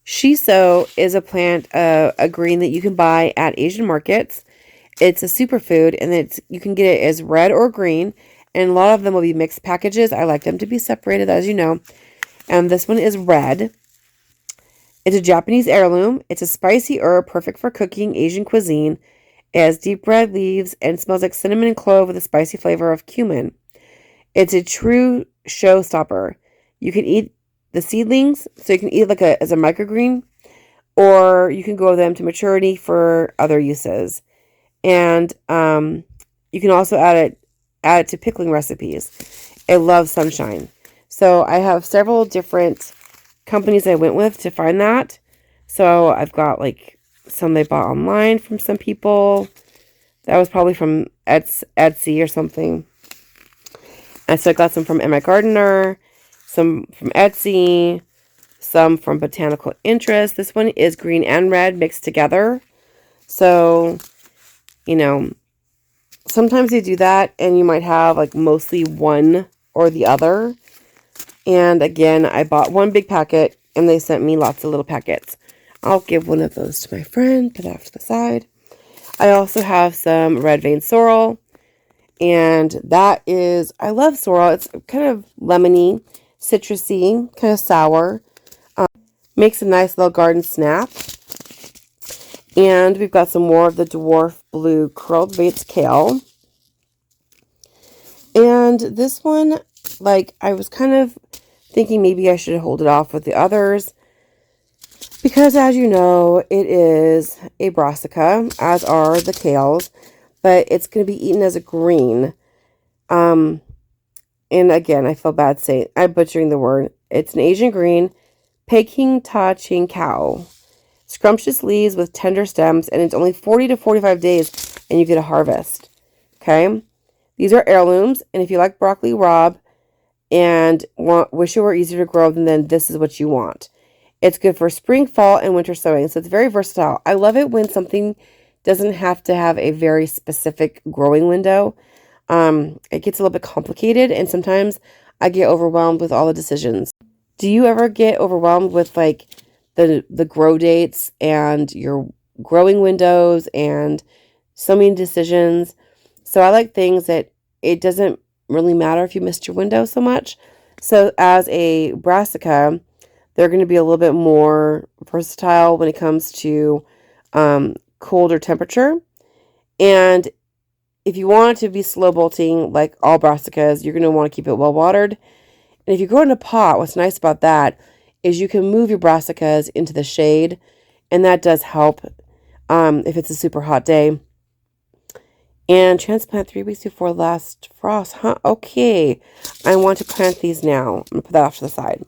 Shiso is a plant, a green that you can buy at Asian markets. It's a superfood, and you can get it as red or green, and a lot of them will be mixed packages. I like them to be separated, as you know. And this one is red. It's a Japanese heirloom. It's a spicy herb perfect for cooking Asian cuisine, It has deep red leaves and smells like cinnamon and clove with a spicy flavor of cumin. It's a true showstopper. You can eat the seedlings, so you can eat like as a microgreen, or you can grow them to maturity for other uses. And you can also add it to pickling recipes. It loves sunshine. So I have several different companies I went with to find that. So I've got like some they bought online from some people. That was probably from Etsy or something. And so I got some from Emma Gardener, some from Etsy, some from Botanical Interest. This one is green and red mixed together. So, you know, sometimes they do that and you might have like mostly one or the other. And again, I bought one big packet and they sent me lots of little packets. I'll give one of those to my friend, put that off to the side. I also have some red Veined Sorrel. And that is, I love sorrel. It's kind of lemony, citrusy, kind of sour. Makes a nice little garden snap. And we've got some more of the dwarf blue curled Bates kale. And this one, like, I was kind of thinking maybe I should hold it off with the others. Because as you know, it is a brassica, as are the kales. But it's going to be eaten as a green. And again, I feel bad saying, I'm butchering the word. It's an Asian green, Peking Ta Ching Cow. Scrumptious leaves with tender stems, and it's only 40 to 45 days, and you get a harvest. Okay? These are heirlooms, and if you like broccoli rabe and wish it were easier to grow, then this is what you want. It's good for spring, fall, and winter sowing, so it's very versatile. I love it when something doesn't have to have a very specific growing window. It gets a little bit complicated, and sometimes I get overwhelmed with all the decisions. Do you ever get overwhelmed with like the grow dates and your growing windows and so many decisions? So I like things that it doesn't really matter if you missed your window so much. So as a brassica, they're going to be a little bit more versatile when it comes to colder temperature. And if you want it to be slow bolting like all brassicas, you're going to want to keep it well watered. And if you grow in a pot, what's nice about that is you can move your brassicas into the shade, and that does help if it's a super hot day. And transplant 3 weeks before last frost, huh? Okay, I want to plant these now. I'm going to put that off to the side.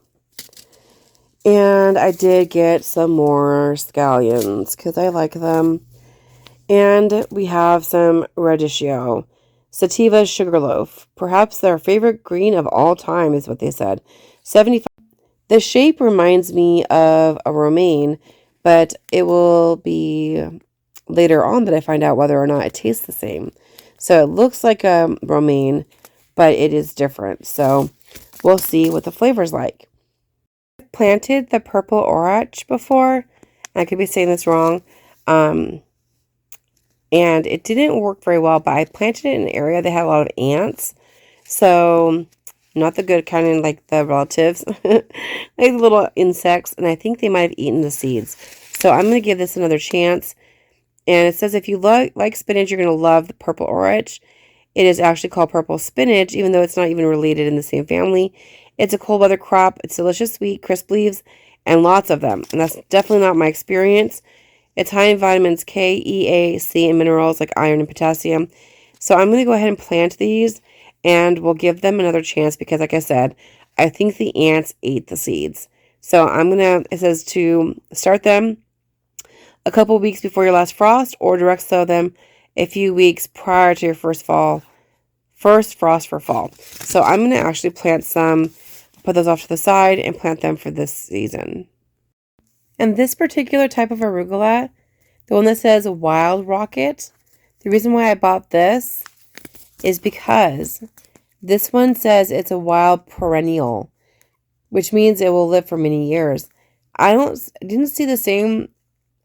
And I did get some more scallions because I like them. And we have some radicchio. Sativa sugarloaf. Perhaps their favorite green of all time is what they said. 75. The shape reminds me of a romaine, but it will be later on that I find out whether or not it tastes the same. So it looks like a romaine, but it is different. So we'll see what the flavor's like. I've planted the purple orach before. I could be saying this wrong. And it didn't work very well, but I planted it in an area that had a lot of ants. So, not the good kind, like the relatives. Like the little insects. And I think they might have eaten the seeds. So, I'm going to give this another chance. And it says if you like spinach, you're going to love the purple orach. It is actually called purple spinach, even though it's not even related in the same family. It's a cold weather crop. It's delicious, sweet, crisp leaves, and lots of them. And that's definitely not my experience. It's high in vitamins K, E, A, C, and minerals like iron and potassium. So I'm going to go ahead and plant these, and we'll give them another chance because, like I said, I think the ants ate the seeds. So it says to start them a couple weeks before your last frost or direct sow them a few weeks prior to your first frost for fall. So I'm going to actually plant some, put those off to the side, and plant them for this season. And this particular type of arugula, the one that says Wild Rocket, the reason why I bought this is because this one says it's a wild perennial, which means it will live for many years. I didn't see the same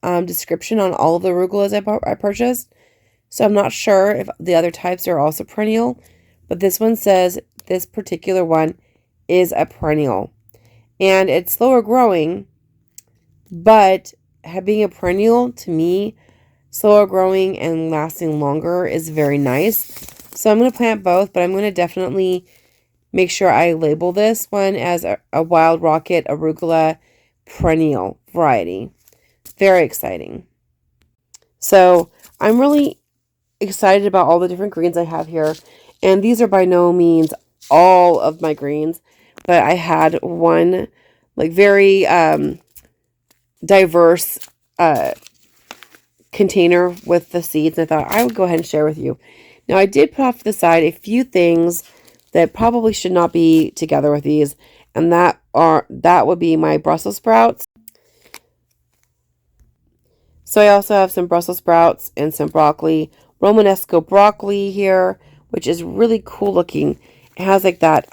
description on all of the arugulas I purchased, so I'm not sure if the other types are also perennial, but this one says this particular one is a perennial. And it's slower growing, but being a perennial, to me, slower growing and lasting longer is very nice. So I'm going to plant both, but I'm going to definitely make sure I label this one as a Wild Rocket Arugula perennial variety. Very exciting. So I'm really excited about all the different greens I have here. And these are by no means all of my greens, but I had one like very diverse container with the seeds. I thought I would go ahead and share with you. Now I did put off to the side a few things that probably should not be together with these, and that would be my Brussels sprouts. So I also have some Brussels sprouts and some broccoli, Romanesco broccoli here, which is really cool looking. It has like that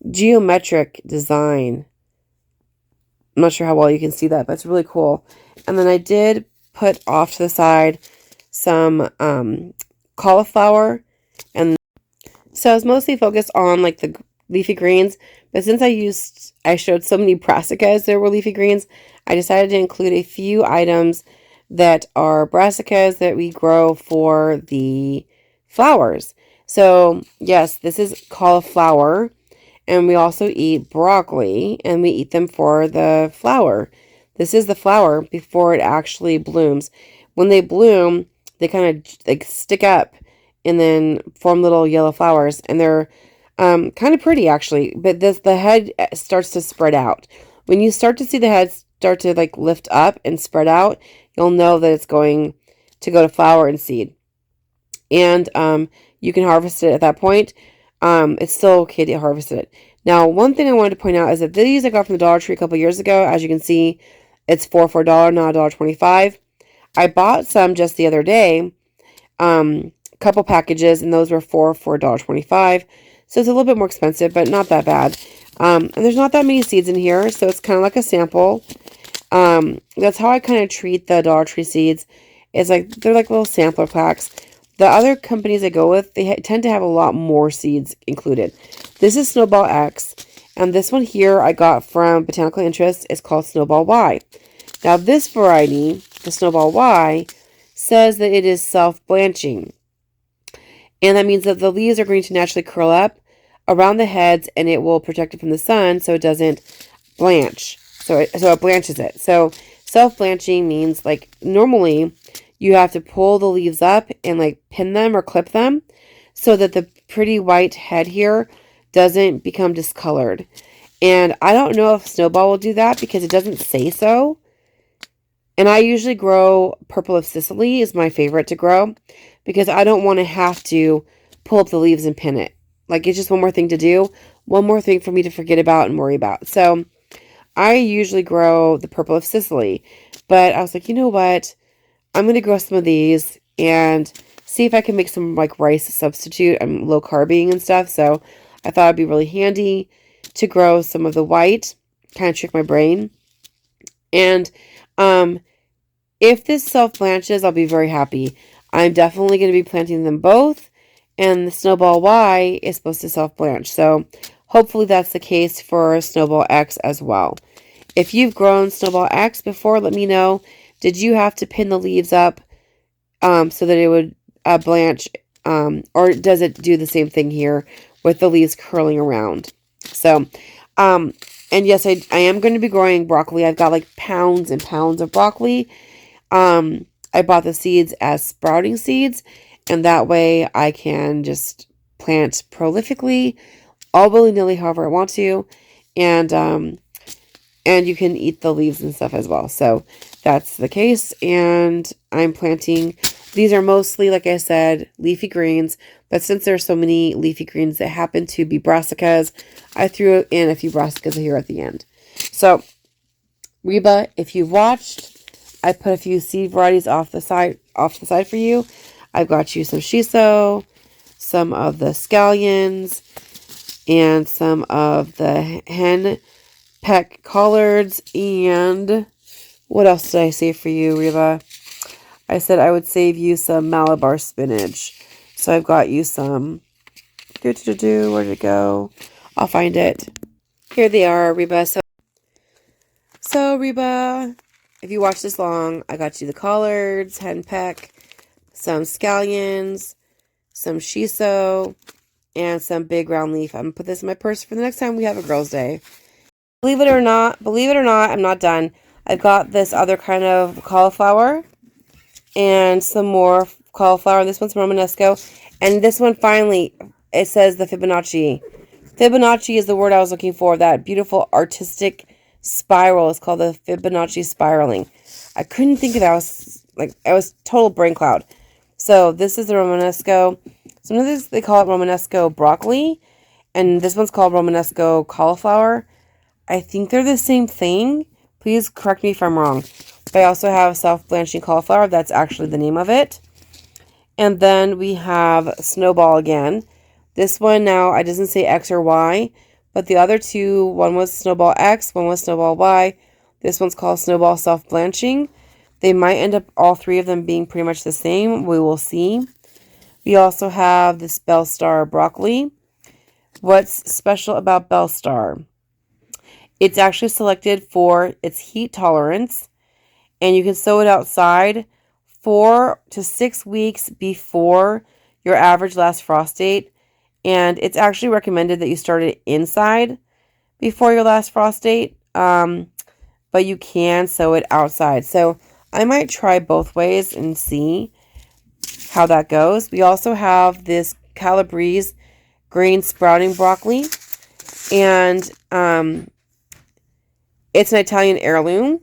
geometric design. I'm not sure how well you can see that, but it's really cool. And then I did put off to the side some cauliflower. And so I was mostly focused on like the leafy greens. But since I showed so many brassicas that were leafy greens, I decided to include a few items that are brassicas that we grow for the flowers. So yes, this is cauliflower. And we also eat broccoli, and we eat them for the flower. This is the flower before it actually blooms. When they bloom, they kind of like stick up and then form little yellow flowers. And they're kind of pretty, actually. But the head starts to spread out. When you start to see the head start to like lift up and spread out, you'll know that it's going to go to flower and seed. And you can harvest it at that point. It's still okay to harvest it. Now, one thing I wanted to point out is that these I got from the Dollar Tree a couple years ago. As you can see, it's $4 for $1, not $1.25. I bought some just the other day, a couple packages, and those were $4 for $1.25. So it's a little bit more expensive, but not that bad. And there's not that many seeds in here, so it's kind of like a sample. That's how I kind of treat the Dollar Tree seeds. It's like they're like little sampler packs. The other companies I go with, they tend to have a lot more seeds included. This is Snowball X, and this one here I got from Botanical Interest. It's called Snowball Y. Now this variety, the Snowball Y, says that it is self-blanching. And that means that the leaves are going to naturally curl up around the heads, and it will protect it from the sun so it doesn't blanch. So it blanches it. So self-blanching means like normally you have to pull the leaves up and like pin them or clip them so that the pretty white head here doesn't become discolored. And I don't know if Snowball will do that because it doesn't say so. And I usually grow Purple of Sicily is my favorite to grow because I don't want to have to pull up the leaves and pin it. Like it's just one more thing to do, one more thing for me to forget about and worry about. So I usually grow the Purple of Sicily, but I was like, you know what? I'm going to grow some of these and see if I can make some like rice substitute. I'm low carbing and stuff, so I thought it'd be really handy to grow some of the white, kind of trick my brain. And if this self-blanches, I'll be very happy. I'm definitely going to be planting them both, and the Snowball Y is supposed to self-blanch. So hopefully that's the case for Snowball X as well. If you've grown Snowball X before, let me know. Did you have to pin the leaves up so that it would blanch? Or does it do the same thing here with the leaves curling around? So, and yes, I am going to be growing broccoli. I've got like pounds and pounds of broccoli. I bought the seeds as sprouting seeds, and that way I can just plant prolifically, all willy-nilly however I want to, and you can eat the leaves and stuff as well. So that's the case, and I'm planting. These are mostly, like I said, leafy greens, but since there's so many leafy greens that happen to be brassicas, I threw in a few brassicas here at the end. So, Reba, if you've watched, I put a few seed varieties off the side for you. I've got you some Shiso, some of the Scallions, and some of the hen peck collards, and what else did I say for you, Reba? I said I would save you some Malabar spinach. So I've got you some. Where did it go? I'll find it. Here they are, Reba. So Reba, if you watch this long, I got you the Collards, henpeck, some Scallions, some Shiso, and some big round leaf. I'm going to put this in my purse for the next time we have a girls' day. Believe it or not, I'm not done. I've got this other kind of cauliflower and some more cauliflower. This one's Romanesco. And this one, finally, it says the Fibonacci. Fibonacci is the word I was looking for. That beautiful artistic spiral is called the Fibonacci spiraling. I couldn't think of that. I was total brain cloud. So this is the Romanesco. Sometimes they call it Romanesco broccoli. And this one's called Romanesco cauliflower. I think they're the same thing. Please correct me if I'm wrong. But I also have self-blanching cauliflower. That's actually the name of it. And then we have Snowball again. This one now, it doesn't say X or Y. But the other two, one was Snowball X, one was Snowball Y. This one's called Snowball Self-Blanching. They might end up all three of them being pretty much the same. We will see. We also have this Bellstar broccoli. What's special about Bellstar? It's actually selected for its heat tolerance, and you can sow it outside 4 to 6 weeks before your average last frost date, and it's actually recommended that you start it inside before your last frost date, but you can sow it outside. So I might try both ways and see how that goes. We also have this Calabrese green sprouting broccoli, and it's an Italian heirloom.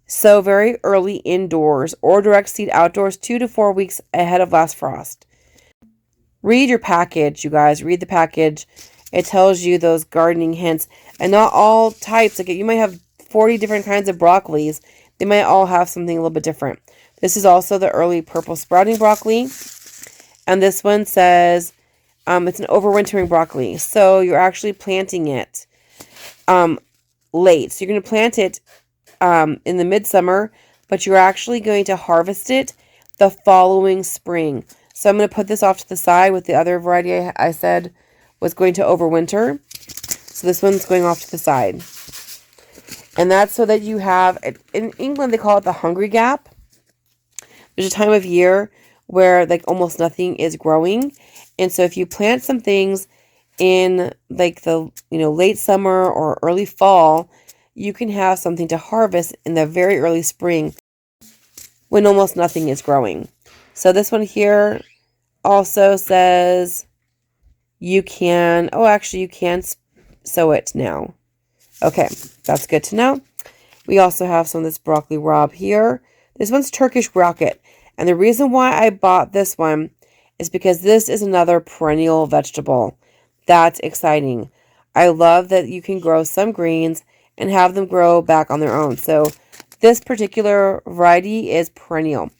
So very early indoors or direct seed outdoors 2 to 4 weeks ahead of last frost. Read your package, you guys. Read the package. It tells you those gardening hints. And not all types. Like, you might have 40 different kinds of broccolis. They might all have something a little bit different. This is also the early purple sprouting broccoli. And this one says it's an overwintering broccoli. So you're actually planting it late. So you're going to plant it in the midsummer, but you're actually going to harvest it the following spring. So I'm going to put this off to the side with the other variety I said was going to overwinter. So this one's going off to the side. And that's so that you have, in England they call it the hungry gap. There's a time of year where like almost nothing is growing. And so if you plant some things in like the late summer or early fall, you can have something to harvest in the very early spring when almost nothing is growing. So this one here also says you can, you can sow it now. Okay, that's good to know. We also have some of this broccoli rabe here. This one's Turkish rocket. And the reason why I bought this one is because this is another perennial vegetable. That's exciting. I love that you can grow some greens and have them grow back on their own. So this particular variety is perennial.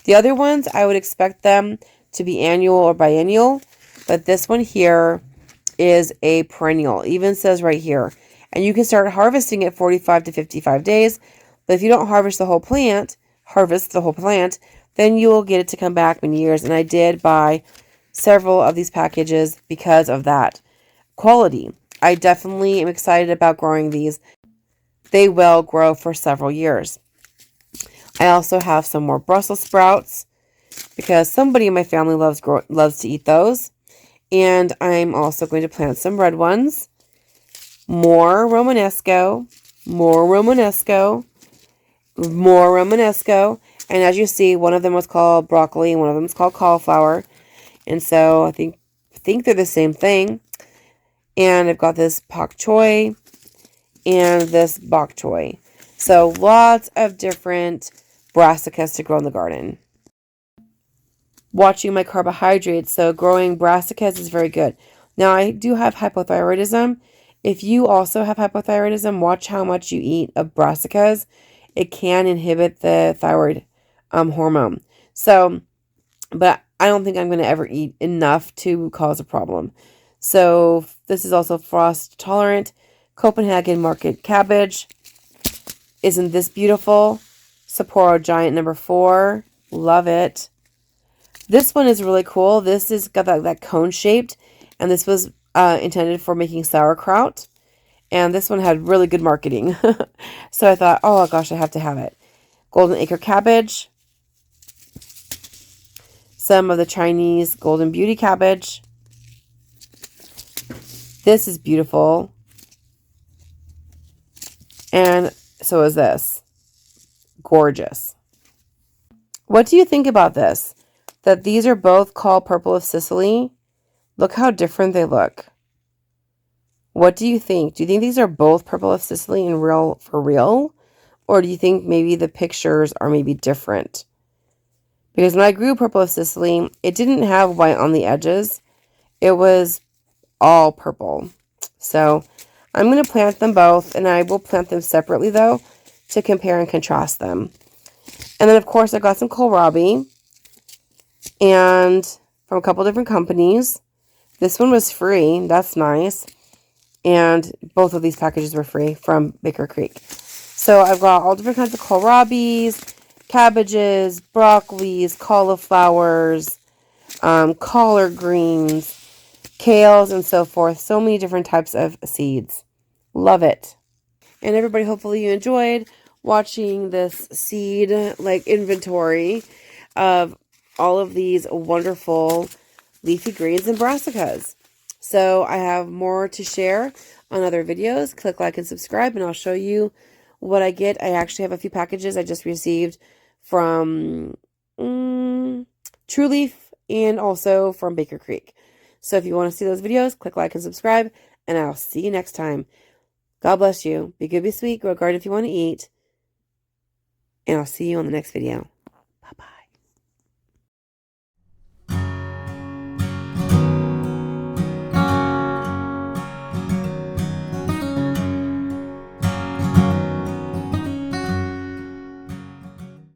The other ones, I would expect them to be annual or biennial, but this one here is a perennial. Even says right here. And you can start harvesting at 45 to 55 days, but if you don't harvest the whole plant, then you will get it to come back in years. And I did buy several of these packages because of that quality. I definitely am excited about growing these. They will grow for several years. I also have some more Brussels sprouts because somebody in my family loves to eat those. And I'm also going to plant some red ones. More Romanesco. And as you see, one of them was called broccoli and one of them is called cauliflower. And so I think they're the same thing. And I've got this pak choi and this bok choy. So lots of different brassicas to grow in the garden. Watching my carbohydrates. So growing brassicas is very good. Now I do have hypothyroidism. If you also have hypothyroidism, watch how much you eat of brassicas. It can inhibit the thyroid hormone. So, but I don't think I'm going to ever eat enough to cause a problem. So this is also frost tolerant. Copenhagen market cabbage. Isn't this beautiful? Sapporo Giant number 4. Love it. This one is really cool. This is got that cone shaped. And this was intended for making sauerkraut. And this one had really good marketing. So I thought, oh gosh, I have to have it. golden acre cabbage, some of the Chinese golden beauty cabbage. This is beautiful. And so is this. Gorgeous. What do you think about this? That these are both called Purple of Sicily. Look how different they look. What do you think? Do you think these are both Purple of Sicily in real for real? Or do you think maybe the pictures are maybe different? Because when I grew Purple of Sicily, it didn't have white on the edges. It was all purple. So I'm going to plant them both, and I will plant them separately though to compare and contrast them. And then of course I got some kohlrabi and from a couple different companies. This one was free. That's nice. And both of these packages were free from Baker Creek. So I've got all different kinds of kohlrabis, cabbages, broccolis, cauliflowers, collard greens, kales, and so forth. So many different types of seeds. Love it. And everybody, hopefully you enjoyed watching this seed inventory of all of these wonderful leafy greens and brassicas. So I have more to share on other videos. Click like and subscribe, and I'll show you what I get. I actually have a few packages I just received from True Leaf and also from Baker Creek. So if you want to see those videos, click like and subscribe, and I'll see you next time. God bless you. Be good, be sweet. Grow a garden if you want to eat. And I'll see you on the next video. Bye-bye.